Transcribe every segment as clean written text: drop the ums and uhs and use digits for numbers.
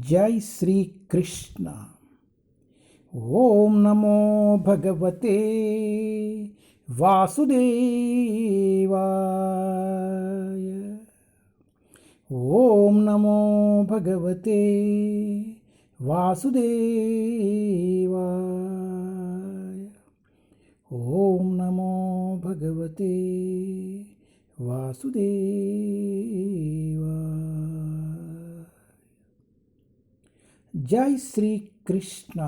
जय श्री कृष्ण। ओम नमो भगवते वासुदेवाय। ओम नमो भगवते वासुदेवाय। ओम नमो भगवते वासुदेवाय। जय Shri Krishna.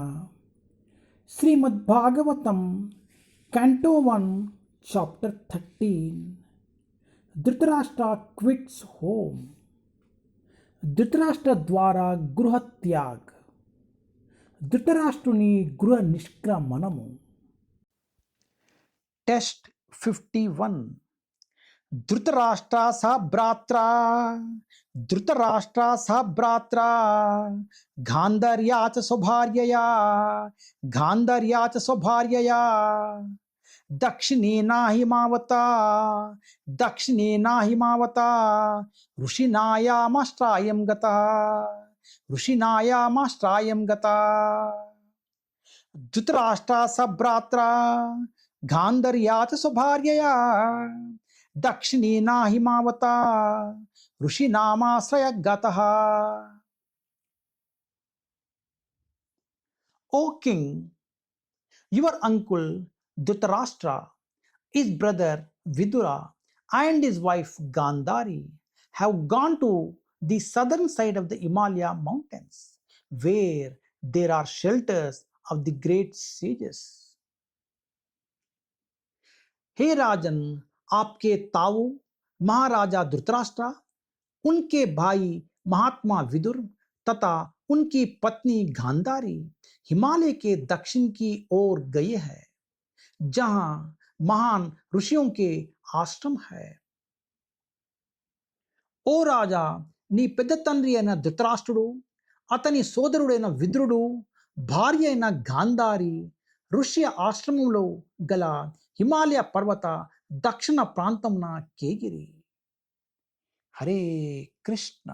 Shrimad Bhagavatam canto 1 chapter 13। Dhritarashtra quits home. Dhritarashtra ద్వారా గృహత్యాగ్. ధృతరాష్ట్రుని గృహ నిష్క్రమణము. టెస్ట్ 51. ధృతరాష్ట్ర సభ్రాత్ర ధృతరాష్ట్ర సభ్రాత్ర గాంధర్యాచ స్వభార్యయా గాంధర్యాచ స్వభార్యయా దక్షిణేనా హిమావతా దక్షిణేనా హిమావతా ఋషినాయామాశ్రాయం గత ఋషినాయామాశ్రాయం గత. Dhritarashtra సభ్రాత్ర గాంధర్యాచ స్వభార్యయా దక్షిణేనా హిమావతా ఋషినామాశ్రయ గతః. O king, your uncle Dhritarashtra, his brother Vidura, and his wife Gandhari have gone to the southern side of the Himalaya mountains, where there are shelters of the great sages. हे राजन, आपके ताऊ महाराजा धृतराष्ट्र, उनके भाई महात्मा विदुर तथा उनकी पत्नी गांधारी हिमालय के दक्षिण की ओर गए हैं, जहां महान ఋషిयों के ఆశ్రమ है. ఓ రాజా, నీ పెద్ద తండ్రి అయిన ధృతరాష్ట్రుడు, అతని సోదరుడైన విదురుడు, భార్య అయిన గాంధారి ఋషి ఆశ్రమంలో గల హిమాలయ పర్వత దక్షిణ ప్రాంతమున కేగిరి. హరే కృష్ణ.